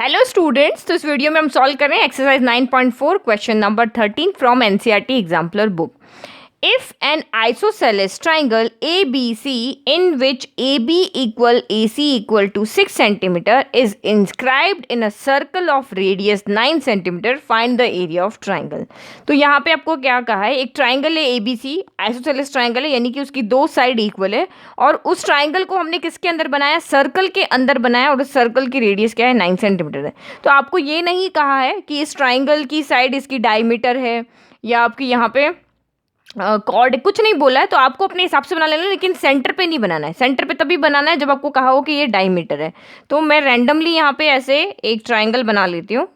Hello students, तो इस video में हम सॉल्व कर रहे हैं exercise 9.4 question number 13 from NCERT exemplar book. If an isosceles triangle ABC in which AB equal AC equal to 6 centimeter is inscribed in a circle of radius 9 centimeter, find the area of triangle। तो यहाँ पे आपको क्या कहा है, एक triangle है ABC, isosceles triangle है, यानी कि उसकी दो साइड इक्वल है और उस ट्राइंगल को हमने किसके अंदर बनाया, सर्कल के अंदर बनाया और उस सर्कल की रेडियस क्या है, 9 सेंटीमीटर है। तो आपको ये नहीं कहा है कि इस ट्राइंगल की साइड इसकी डायमीटर है या आपकी यहाँ पे कॉर्ड, कुछ नहीं बोला है। तो आपको अपने हिसाब से बना लेना, लेकिन सेंटर पे नहीं बनाना है। सेंटर पे तभी बनाना है जब आपको कहा हो कि ये डायमीटर है। तो मैं रैंडमली यहाँ पे ऐसे एक ट्राइंगल बना लेती हूँ।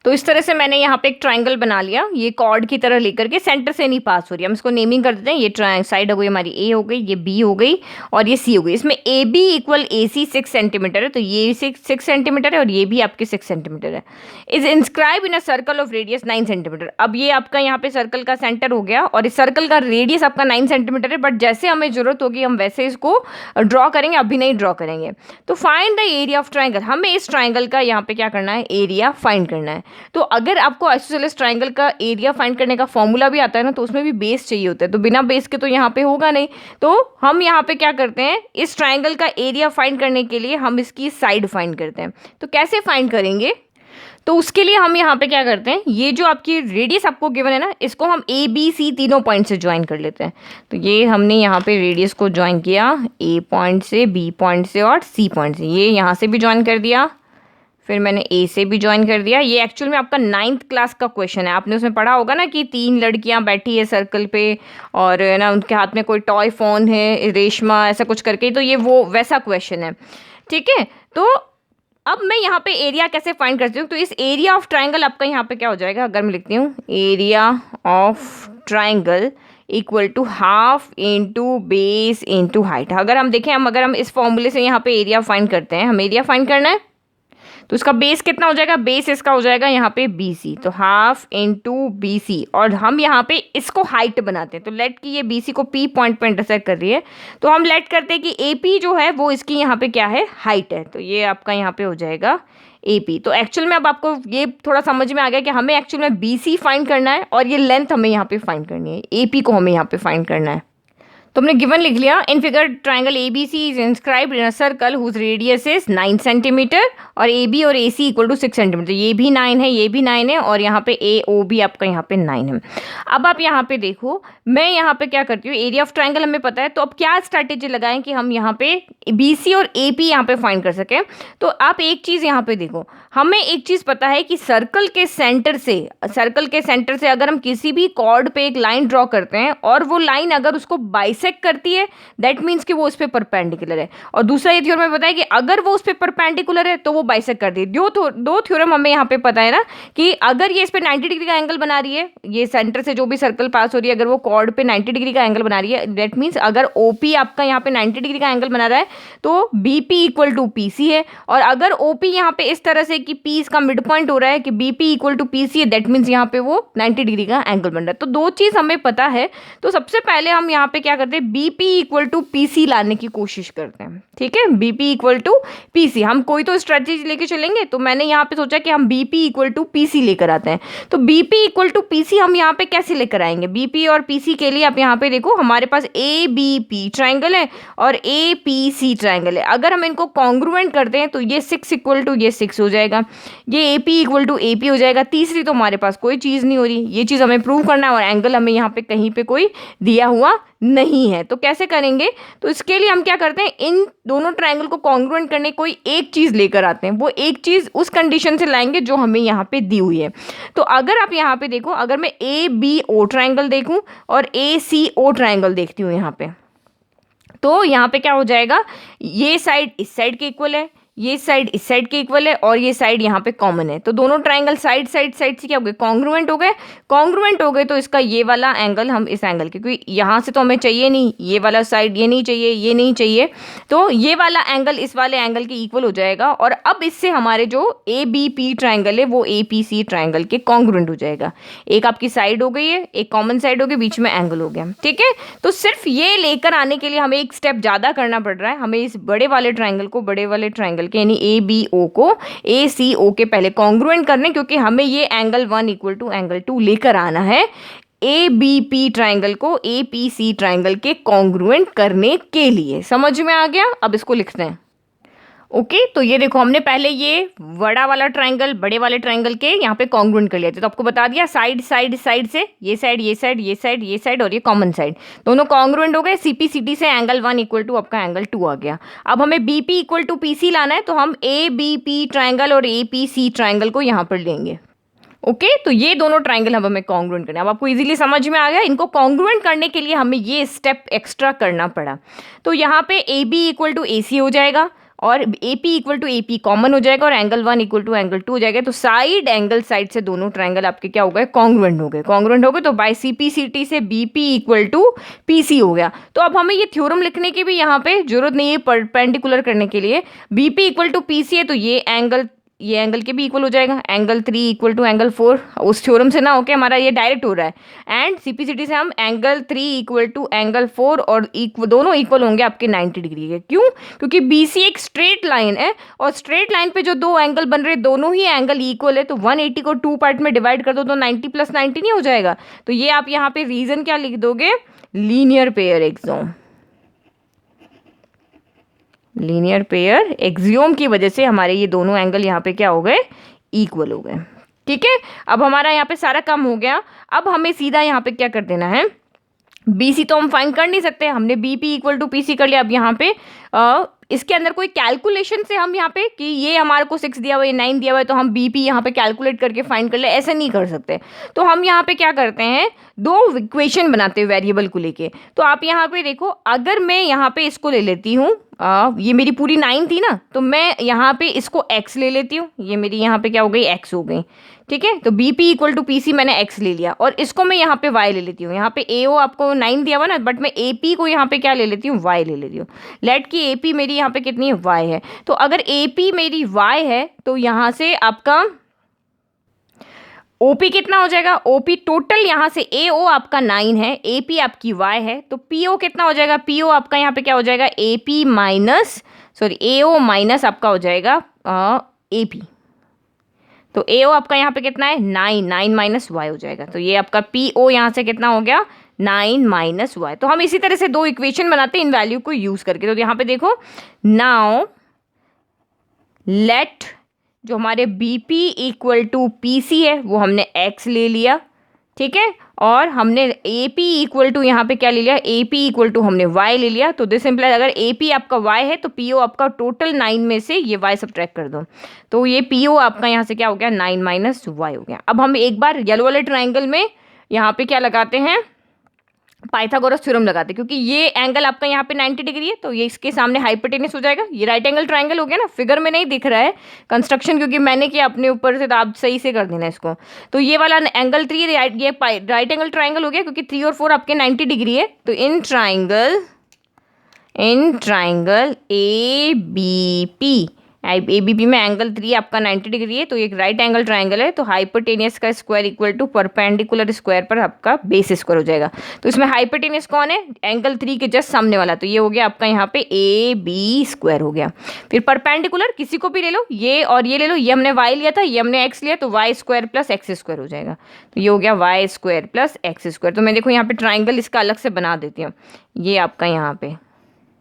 तो इस तरह से मैंने यहाँ पे एक ट्राइंगल बना लिया, ये कॉर्ड की तरह लेकर के, सेंटर से नहीं पास हो रही। हम इसको नेमिंग कर देते हैं। ये साइड हो गई हमारी ए हो गई, ये बी हो गई और ये सी हो गई। इसमें A B equal A C 6 centimetre है, तो ये 6 सेंटीमीटर है और ये भी आपके 6 सेंटीमीटर है। Is inscribe in a circle of radius 9 centimetre. अब ये आपका यहाँ पे सर्कल का सेंटर हो गया और इस सर्कल का रेडियस आपका 9 सेंटीमीटर है, बट जैसे हमें जरूरत होगी हम वैसे इसको ड्रॉ करेंगे, अभी नहीं ड्रॉ करेंगे। तो find the area of triangle, हमें इस ट्राइंगल का यहाँ पे क्या करना है, एरिया फाइंड करना है। तो अगर आपको आइसोसेलेस ट्राइंगल का एरिया फाइंड करने का फॉर्मूला भी आता है ना, तो उसमें भी बेस चाहिए होता है, तो बिना बेस के तो यहाँ पे होगा नहीं। तो हम यहाँ पे क्या करते हैं, इस ट्राइंगल का एरिया फाइंड करने के लिए हम इसकी साइड फाइंड करते हैं। तो कैसे फाइंड करेंगे, तो उसके लिए हम यहाँ पे क्या करते हैं, ये जो आपकी रेडियस आपको गिवन है ना, इसको हम ए बी सी तीनों पॉइंट से ज्वाइन कर लेते हैं। तो ये हमने यहाँ पे रेडियस को ज्वाइन किया ए पॉइंट से, बी पॉइंट से और सी पॉइंट से। ये यहाँ से भी ज्वाइन कर दिया, फिर मैंने ए से भी ज्वाइन कर दिया। ये एक्चुअल में आपका 9th क्लास का क्वेश्चन है। आपने उसमें पढ़ा होगा ना कि 3 लड़कियां बैठी है सर्कल पे और ना उनके हाथ में कोई टॉय फोन है, रेशमा ऐसा कुछ करके। तो ये वो वैसा क्वेश्चन है, ठीक है। तो अब मैं यहाँ पे एरिया कैसे फाइंड करती हूँ, तो इस एरिया ऑफ ट्राइंगल आपका यहाँ पे क्या हो जाएगा, अगर मैं लिखती हूँ area of triangle equal to half into base into height. अगर हम देखें, अगर हम इस फॉर्मूले से यहाँ पे एरिया फाइंड करते हैं, हम एरिया फाइंड करना है, तो इसका बेस कितना हो जाएगा, बेस इसका हो जाएगा यहाँ पे BC, तो हाफ इंटू BC। और हम यहाँ पे इसको हाइट बनाते हैं, तो लेट की ये BC को P पॉइंट पे इंटरसेक्ट कर रही है, तो हम लेट करते हैं कि AP जो है वो इसकी यहाँ पे क्या है, हाइट है। तो ये आपका यहाँ पे हो जाएगा AP। तो एक्चुअल में अब आपको ये थोड़ा समझ में आ गया कि हमें एक्चुअल में BC फाइंड करना है और ये लेंथ हमें यहाँ पे फाइंड करनी है, AP को हमें यहाँ पे फाइंड करना है। तो हमने गिवन लिख लिया, in figure triangle ABC is inscribed in a circle whose radius is 9 centimetre और AB और AC इक्वल टू 6 सेंटीमीटर। ये भी 9 है, ये भी 9 है और यहाँ पे AO भी आपका यहाँ पे 9 है। अब आप यहाँ पे देखो, मैं यहाँ पे क्या करती हूँ, एरिया ऑफ ट्राइंगल हमें पता है, तो अब क्या स्ट्रैटेजी लगाएं कि हम यहाँ पे BC और AP यहाँ पे फाइंड कर सकें। तो आप एक चीज़ यहाँ पे देखो, हमें एक चीज़ पता है कि सर्कल के सेंटर से अगर हम किसी भी कॉर्ड पे एक लाइन ड्रॉ करते हैं और वो लाइन अगर उसको बाइसेक्ट करती है, दैट मीन्स कि वो उस पर परपेंडिकुलर है। और दूसरा ये थ्योरम हमें पता है कि अगर वो उस पर परपेंडिकुलर है तो वो बाइसेक्ट करती है। दो थ्योरम हमें यहाँ पे पता है ना, कि अगर ये इस पे 90 डिग्री का एंगल बना रही है, ये सेंटर से जो भी सर्कल पास हो रही है, अगर वो कॉर्ड पे 90 डिग्री का एंगल बना रही है, दैट मीन्स अगर OP आपका यहाँ पे 90 डिग्री का एंगल बना रहा है तो BP इक्वल टू PC है। और अगर OP यहाँ पे इस तरह से कि P इसका मिड पॉइंट हो रहा है कि BP इक्वल टू PC है, दैट मीन्स यहाँ पे वो 90 डिग्री का एंगल बन रहा है। तो दो चीज़ हमें पता है, तो सबसे पहले हम यहाँ पे क्या करते हैं, BP इक्वल टू PC लाने की कोशिश करते हैं, ठीक है। BP इक्वल टू PC, हम कोई तो स्ट्रेटजी लेके चलेंगे, तो मैंने यहाँ पे सोचा कि हम BP इक्वल टू PC लेकर आते हैं। तो BP इक्वल टू PC हम यहाँ पे कैसे लेकर आएंगे, BP और PC के लिए आप यहाँ पे देखो, हमारे पास ABP ट्राइंगल है और APC ट्राइंगल है। अगर हम इनको कॉन्ग्रुएंट करते हैं तो ये 6 इक्वल टू ये 6 हो जाएगा, ये AP इक्वल टू AP हो जाएगा। तीसरी तो हमारे पास कोई चीज़ नहीं हो रही, ये चीज़ हमें प्रूव करना है और एंगल हमें यहाँ पे कहीं पे कोई दिया हुआ नहीं है। तो कैसे करेंगे, तो इसके लिए हम क्या करते हैं, इन दोनों ट्राइंगल को कॉन्ग्रुएंट करने कोई एक चीज़ लेकर आते हैं। वो एक चीज़ उस कंडीशन से लाएंगे जो हमें यहाँ पे दी हुई है। तो अगर आप यहाँ पे देखो, अगर मैं ABO ट्राइंगल देखूं और ACO ट्राइंगल देखती हूँ यहाँ पे, तो यहाँ पे क्या हो जाएगा, ये साइड इस साइड के इक्वल है, ये साइड इस साइड के इक्वल है और ये साइड यहाँ पे कॉमन है। तो दोनों ट्राइंगल साइड से क्या हो गए, कॉन्ग्रुएंट हो गए। तो इसका ये वाला एंगल हम इस एंगल के, क्योंकि यहाँ से तो हमें चाहिए नहीं, ये वाला साइड ये नहीं चाहिए, ये नहीं चाहिए, तो ये वाला एंगल इस वाले एंगल के इक्वल हो जाएगा। और अब इससे हमारे जो ABP ट्राइंगल है वो APC ट्राइंगल के कॉन्ग्रुएंट हो जाएगा। एक आपकी साइड हो गई है, एक कॉमन साइड हो गई, बीच में एंगल हो गया, ठीक है। तो सिर्फ ये लेकर आने के लिए हमें एक स्टेप ज़्यादा करना पड़ रहा है, हमें इस बड़े वाले ट्राइंगल को बड़े वाले ट्राइंगल ट्राइंगल के, यानी ए बी ओ को ए सी ओ के पहले कॉन्ग्रुएंट करने, क्योंकि हमें ये एंगल 1 इक्वल टू एंगल 2 लेकर आना है ए बी पी ट्राइंगल को ए पी सी ट्राइंगल के कॉन्ग्रुएंट करने के लिए। समझ में आ गया? अब इसको लिखते हैं। ओके तो ये देखो, हमने पहले ये बड़ा वाला ट्राइंगल बड़े वाले ट्राइंगल के यहाँ पे कॉन्ग्रुएंट कर लिया था, तो आपको बता दिया साइड साइड साइड से, ये साइड ये साइड ये साइड ये साइड और ये कॉमन साइड दोनों कॉन्ग्रुएंट हो गए। सीपी सीटी से एंगल 1 इक्वल टू आपका एंगल 2 आ गया। अब हमें बीपी इक्वल टू पीसी लाना है, तो हम ए बी पी ट्राइंगल और ए पी सी ट्राइंगल को यहाँ पर लेंगे। ओके तो ये दोनों ट्राइंगल अब हमें कॉन्ग्रुएंट करना है। अब आपको इजीली समझ में आ गया। इनको कॉन्ग्रुएंट करने के लिए हमें ये स्टेप एक्स्ट्रा करना पड़ा। तो यहाँ पे A B equal to A C हो जाएगा और A P equal to A P common हो जाएगा और एंगल 1 इक्वल टू एंगल 2 हो जाएगा। तो साइड एंगल साइड से दोनों ट्राइंगल आपके क्या हो गए? कॉन्ग्रुएंट हो गए। कॉन्ग्रुएंट हो गए तो by C P C T से B P equal to P C हो गया। तो अब हमें ये थ्योरम लिखने की भी यहाँ पे जरूरत नहीं है परपेंडिकुलर करने के लिए। B P equal to P C है तो ये एंगल के भी इक्वल हो जाएगा, एंगल 3 इक्वल टू एंगल 4। उस थ्योरम से ना होके हमारा ये डायरेक्ट हो रहा है। एंड सीपीसीटी से हम एंगल 3 इक्वल टू एंगल 4 और दोनों इक्वल होंगे आपके 90 डिग्री के। क्यों? क्योंकि बीसी एक स्ट्रेट लाइन है और स्ट्रेट लाइन पे जो दो एंगल बन रहे दोनों ही एंगल इक्वल है। तो 180 को 2 पार्ट में डिवाइड कर दो तो 90 प्लस 90 नहीं हो जाएगा। तो ये आप यहाँ पे रीजन क्या लिख दोगे? Linear pair axiom. Linear pair axiom की वजह से हमारे ये दोनों एंगल यहाँ पे क्या हो गए? इक्वल हो गए। ठीक है, अब हमारा यहाँ पे सारा काम हो गया। अब हमें सीधा यहाँ पे क्या कर देना है? BC तो हम फाइंड कर नहीं सकते, हमने BP इक्वल टू PC कर लिया। अब यहाँ पे इसके अंदर कोई कैलकुलेशन से हम यहाँ पे कि ये हमारे को 6 दिया हुआ है 9 दिया हुआ है तो हम BP यहाँ पे कैलकुलेट करके फाइंड कर ले, ऐसा नहीं कर सकते। तो हम यहाँ पे क्या करते हैं? दो इक्वेशन बनाते हैं वेरिएबल को लेके। तो आप यहाँ पे देखो, अगर मैं यहाँ पे इसको ले लेती हूँ, ये मेरी पूरी 9 थी ना, तो मैं यहाँ पे इसको x ले लेती हूँ। ये मेरी यहाँ पे क्या हो गई? x हो गई। ठीक है, तो BP इक्वल टू PC मैंने x ले लिया और इसको मैं यहाँ पे y ले लेती हूँ। यहाँ पे AO आपको 9 दिया हुआ ना, बट मैं AP को यहाँ पे क्या ले लेती हूँ? y ले लेती हूँ। लेट की AP मेरी यहाँ पे कितनी है? y है। तो अगर AP मेरी y है तो यहाँ से आपका OP कितना हो जाएगा? OP टोटल यहाँ से AO आपका 9 है, AP आपकी y है, तो PO कितना हो जाएगा? PO आपका यहाँ पे क्या हो जाएगा? AP माइनस AO माइनस आपका हो जाएगा AP। तो AO आपका यहाँ पे कितना है? 9 माइनस y हो जाएगा। तो ये आपका PO यहाँ से कितना हो गया? 9 माइनस y। तो हम इसी तरह से दो इक्वेशन बनाते हैं इन वैल्यू को यूज करके। तो यहाँ पे देखो, नाउ लेट जो हमारे BP इक्वल टू PC है वो हमने x ले लिया। ठीक है, और हमने AP इक्वल टू यहाँ पे क्या ले लिया? AP इक्वल टू हमने y ले लिया। तो दिस इम्प्लाइज अगर AP आपका y है तो PO आपका टोटल 9 में से ये y सब्ट्रैक्ट कर दो, तो ये PO आपका यहाँ से क्या हो गया? 9 माइनस y हो गया। अब हम एक बार येलो वाले ट्राइंगल में यहाँ पे क्या लगाते हैं? पाइथागोरस थ्योरम लगाते, क्योंकि ये एंगल आपका यहाँ पे 90 डिग्री है तो ये इसके सामने हाइपोटेनस हो जाएगा। ये राइट एंगल ट्राइंगल हो गया ना, फिगर में नहीं दिख रहा है कंस्ट्रक्शन क्योंकि मैंने किया अपने ऊपर से, तो आप सही से कर देना इसको। तो ये वाला एंगल 3 ये राइट एंगल ट्राइंगल हो गया क्योंकि 3 और 4 आपके 90 डिग्री है। तो इन ट्राइंगल ABP में एंगल 3 आपका 90 डिग्री है, तो एक राइट एंगल ट्राइंगल है। तो हाइपोटेनियस का square equal to perpendicular square पर आपका बेस स्क्वायर हो जाएगा। तो इसमें हाइपोटेनियस कौन है? एंगल 3 के जस्ट सामने वाला, तो ये हो गया आपका यहाँ पे AB स्क्वायर हो गया। फिर परपेंडिकुलर किसी को भी ले लो, ये और ये ले लो, ये हमने y लिया था, ये हमने x लिया, तो y square plus x square हो जाएगा। तो ये हो गया y square plus x square. तो मैं देखो यहाँ पे ट्राइंगल इसका अलग से बना देती हूँ, ये आपका यहाँ पे,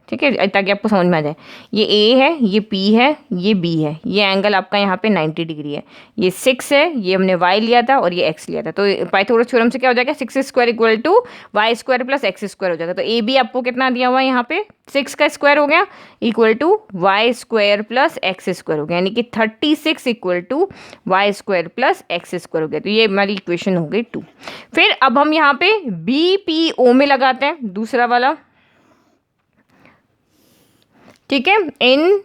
ठीक है, ताकि आपको समझ में आ जाए। ये A है, ये P है, ये B है, ये एंगल आपका यहाँ पे 90 डिग्री है, ये 6 है, ये हमने y लिया था और ये x लिया था। तो पाइथागोरस थ्योरम से क्या हो जाएगा? 6 square equal to y square plus x square हो जाएगा। तो AB आपको कितना दिया हुआ है यहाँ पे? 6 का स्क्वायर हो गया equal to y square plus x square हो गया, यानी कि 36 equal to y square plus x square हो गया। तो ये हमारी इक्वेशन हो गई 2। फिर अब हम यहाँ पे BPO में लगाते हैं दूसरा वाला। ठीक है, इन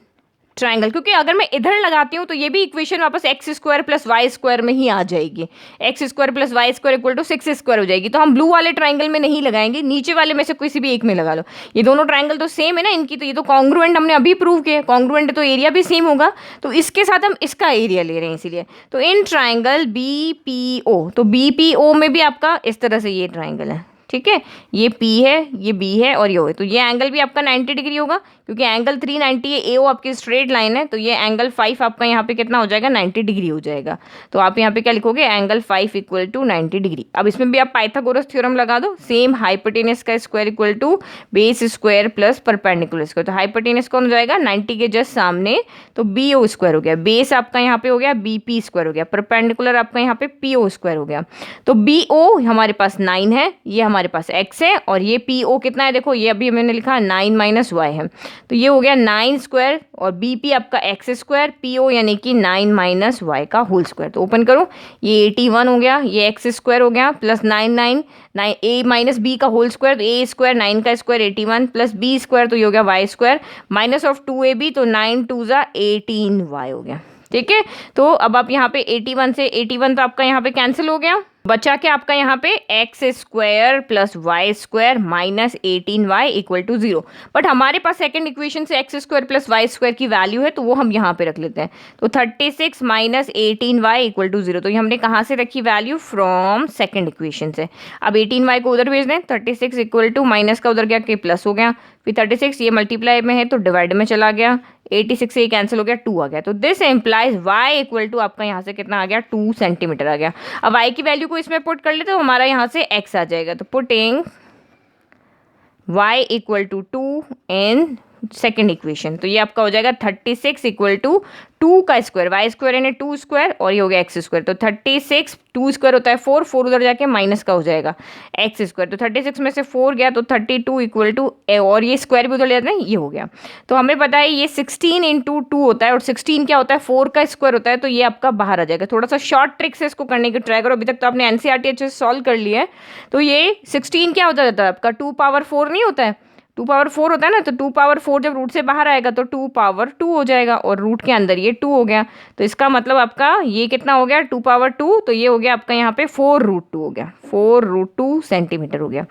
ट्राइंगल, क्योंकि अगर मैं इधर लगाती हूँ तो ये भी इक्वेशन वापस x square plus y square में ही आ जाएगी। X square plus y square equal to 6 square हो जाएगी। तो हम ब्लू वाले ट्राइंगल में नहीं लगाएंगे, नीचे वाले में से किसी भी एक में लगा लो। ये दोनों ट्राइंगल तो सेम है ना इनकी, तो ये तो कॉन्ग्रुएंट हमने अभी प्रूव किया, कॉन्ग्रुएंट तो एरिया भी सेम होगा, तो इसके साथ हम इसका एरिया ले रहे हैं इसीलिए। तो इन ट्राइंगल BPO, तो BPO में भी आपका इस तरह से ये ट्राइंगल है। ठीक है, ये P है, ये B है और ये O है, तो ये एंगल भी आपका 90 डिग्री होगा क्योंकि एंगल 390 है, AO आपकी स्ट्रेट लाइन है, तो ये एंगल 5 आपका यहाँ पे कितना हो जाएगा, 90 डिग्री हो जाएगा। तो आप यहाँ पे क्या लिखोगे, एंगल 5 इक्वल टू 90 डिग्री। अब इसमें भी आप पाइथागोरस थ्योरम लगा दो, सेम हाइपोटेनस का square equal to base square plus perpendicular square. तो हाइपोटेनस कौन हो जाएगा, 90 के जस्ट सामने, तो BO स्क्वायर हो गया, बेस आपका यहाँ पे हो गया BP स्क्वायर हो गया, परपेंडिकुलर आपका यहाँ पे PO स्क्वायर हो गया। तो BO हमारे पास 9 है, ये हमारे पास x है, और ये PO कितना है, देखो ये अभी मैंने लिखा 9 माइनस y है, तो ये हो गया 9 स्क्वायर, और BP आपका x स्क्वायर, PO यानी कि 9 माइनस y का होल स्क्वायर। तो ओपन करो, ये 81 हो गया, ये x स्क्वायर हो गया प्लस 9 a माइनस b का होल स्क्वायर, तो a स्क्वायर 9 का स्क्वायर 81 प्लस b स्क्वायर, तो ये हो गया y square minus of 2ab, तो 9 2 ज़ा 18y हो गया। ठीक है, तो अब आप यहाँ पे 81 से 81 तो आपका यहाँ पे कैंसिल हो गया, बचा के आपका यहाँ पे x square plus y square minus 18y equal to 0। But हमारे पास सेकंड इक्वेशन से x square plus y square की वैल्यू है, तो वो हम यहाँ पे रख लेते हैं। तो 36 माइनस 18y इक्वल टू 0, तो ये हमने कहाँ से रखी वैल्यू, फ्रॉम सेकंड इक्वेशन से। अब 18y को उधर भेज दें, 36 इक्वल टू माइनस का उधर गया कि प्लस हो गया, फिर 36 ये मल्टीप्लाई में है तो डिवाइड में चला गया, 86 से ये कैंसिल हो गया, 2 आ गया। तो this implies y equal to आपका यहाँ से कितना आ गया, 2 सेंटीमीटर आ गया। अब y की वैल्यू को इसमें पुट कर ले तो हमारा यहाँ से x आ जाएगा, तो putting y equal to 2 in second equation, तो ये आपका हो जाएगा 36 इक्वल टू 2 का स्क्वायर, वाई स्क्वायर यानी 2 स्क्वायर, और ये हो गया एक्स स्क्वायर। तो 36 2 स्क्वायर होता है 4, 4 उधर जाके माइनस का हो जाएगा एक्स स्क्वायर, तो 36 में से 4 गया तो 32 इक्वल टू, और ये स्क्वायर भी उधर ले जाते हैं, ये हो गया। तो हमें पता है ये 16 इंटू 2 होता है, और 16 क्या होता है, 4 का स्क्वायर होता है, तो ये आपका बाहर आ जाएगा। थोड़ा सा शॉर्ट ट्रिक से इसको करने की ट्राई करो, अभी तक तो आपने NCERT अच्छे से सॉल्व कर लिया है। तो ये 16 क्या होता है आपका, 2 पावर 4 नहीं होता है, 2 पावर 4 होता है ना, तो 2 पावर 4 जब रूट से बाहर आएगा तो 2 पावर 2 हो जाएगा, और रूट के अंदर ये 2 हो गया, तो इसका मतलब आपका ये कितना हो गया, 2 पावर 2, तो ये हो गया आपका यहाँ पे 4 रूट 2 हो गया, 4 रूट 2 सेंटीमीटर हो गया।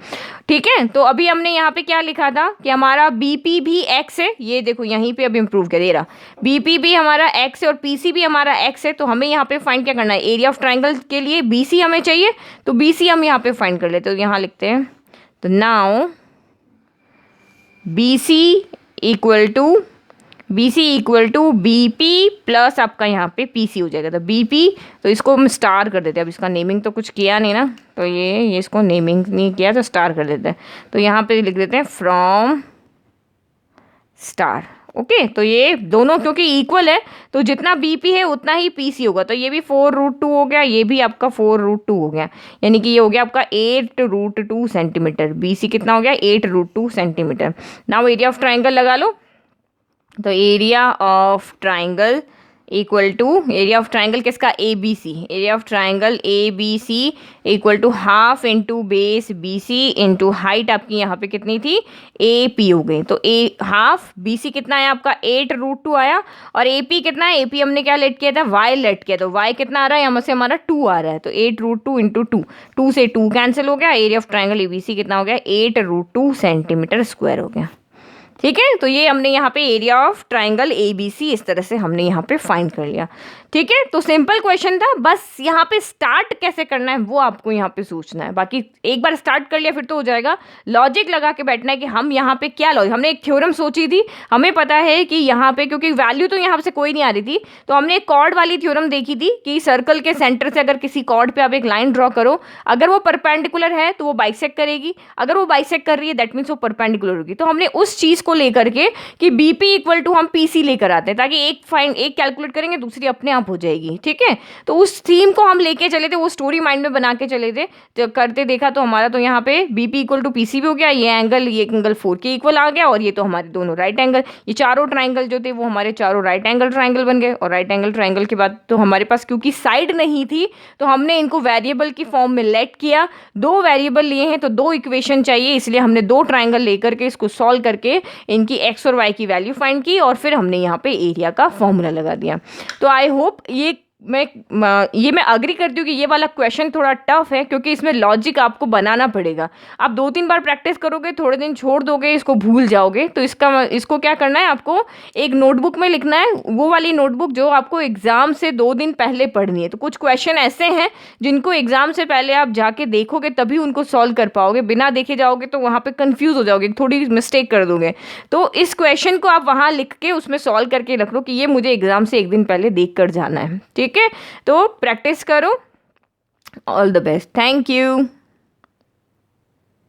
ठीक है, तो अभी हमने यहाँ पे क्या लिखा था कि हमारा BP भी x है, ये देखो यहीं पे अब इम्प्रूव कर दे रहा, BP भी हमारा x है और PC भी हमारा x है, तो हमें यहाँ पे फाइंड क्या करना है, एरिया ऑफ ट्राइंगल के लिए BC हमें चाहिए, तो BC हम यहाँ पे फाइंड कर लेते, तो यहाँ लिखते हैं, तो now BC equal to BP plus आपका यहाँ पे PC हो जाएगा, तो BP, तो इसको हम स्टार कर देते हैं। अब इसका नेमिंग तो कुछ किया नहीं ना, तो ये इसको नेमिंग नहीं किया तो स्टार कर देते हैं, तो यहाँ पे लिख देते हैं फ्रॉम स्टार। ओके, तो ये दोनों क्योंकि इक्वल है तो जितना BP है उतना ही PC होगा, तो ये भी 4 रूट 2 हो गया, ये भी आपका 4 रूट 2 हो गया, यानी कि ये हो गया आपका 8 रूट 2 सेंटीमीटर। BC कितना हो गया, 8 root 2 centimetre. Now area of triangle लगा लो, तो area of triangle equal to, area of triangle किसका, ABC, area of triangle ABC equal to half into base BC into height आपकी यहाँ पे कितनी थी, AP हो गई, तो हाफ BC कितना है आपका 8 रूट 2 आया, और AP कितना है, AP हमने क्या लेट किया था, y लेट किया, तो y कितना आ रहा है, यहाँ से हमारा 2 आ रहा है, तो 8 रूट 2 इंटू 2, 2 से 2 कैंसिल हो गया, एरिया ऑफ ट्राइंगल ABC कितना हो गया, 8 रूट 2 सेंटीमीटर स्क्वायर हो गया। ठीक है, तो ये हमने यहाँ पे एरिया ऑफ ट्राइंगल ABC इस तरह से हमने यहाँ पे फाइंड कर लिया। ठीक है, तो सिंपल क्वेश्चन था, बस यहाँ पे स्टार्ट कैसे करना है वो आपको यहाँ पे सोचना है, बाकी एक बार स्टार्ट कर लिया फिर तो हो जाएगा। लॉजिक लगा के बैठना है कि हम यहाँ पे क्या लॉजिक, हमने एक थ्योरम सोची थी, हमें पता है कि यहाँ पे क्योंकि वैल्यू तो यहाँ से कोई नहीं आ रही थी, तो हमने एक कॉर्ड वाली थ्योरम देखी थी कि सर्कल के सेंटर से अगर किसी कॉर्ड पे आप एक लाइन ड्रॉ करो, अगर वो परपेंडिकुलर है तो वो बाइसेक्ट करेगी, अगर वो बाइसेक्ट कर रही है दैट मीन्स वो परपेंडिकुलर होगी। तो हमने उस चीज़ को लेकर के कि BP इक्वल टू हम PC लेकर आते हैं, ताकि एक कैलकुलेट करेंगे दूसरी अपने आप हो जाएगी। ठीक है, तो उस थीम को हम लेके चले थे, वो स्टोरी माइंड में बना के चले थे, तो करते देखा तो हमारा तो यहाँ पे BP इक्वल टू PC भी हो गया, ये एंगल 4 के इक्वल आ गया, और ये तो हमारे दोनों राइट एंगल, ये चारों ट्राइंगल जो थे वो हमारे चारों राइट एंगल ट्राइंगल बन गए, और राइट एंगल ट्राइंगल के बाद तो हमारे पास क्योंकि साइड नहीं थी तो हमने इनको वेरिएबल की फॉर्म में लेट किया, 2 वेरिएबल लिए हैं तो 2 इक्वेशन चाहिए, इसलिए हमने 2 ट्राइंगल लेकर के इसको सॉल्व करके इनकी x और y की वैल्यू फाइंड की, और फिर हमने यहाँ पे एरिया का फॉर्मूला लगा दिया। तो आई होप ये मैं अग्री करती हूँ कि ये वाला क्वेश्चन थोड़ा टफ है, क्योंकि इसमें लॉजिक आपको बनाना पड़ेगा। आप 2-3 बार प्रैक्टिस करोगे, थोड़े दिन छोड़ दोगे, इसको भूल जाओगे। तो इसको क्या करना है, आपको एक नोटबुक में लिखना है, वो वाली नोटबुक जो आपको एग्जाम से 2 दिन पहले पढ़नी है। तो कुछ क्वेश्चन ऐसे हैं जिनको एग्जाम से पहले आप जाके देखोगे तभी उनको सॉल्व कर पाओगे, बिना देखे जाओगे तो वहाँ पे कंफ्यूज हो जाओगे, थोड़ी मिस्टेक कर दोगे। तो इस क्वेश्चन को आप वहाँ लिख के उसमें सॉल्व करके रख लो कि ये मुझे एग्जाम से 1 दिन पहले देख कर जाना है। ठीक है, तो प्रैक्टिस करो। All the best, thank you.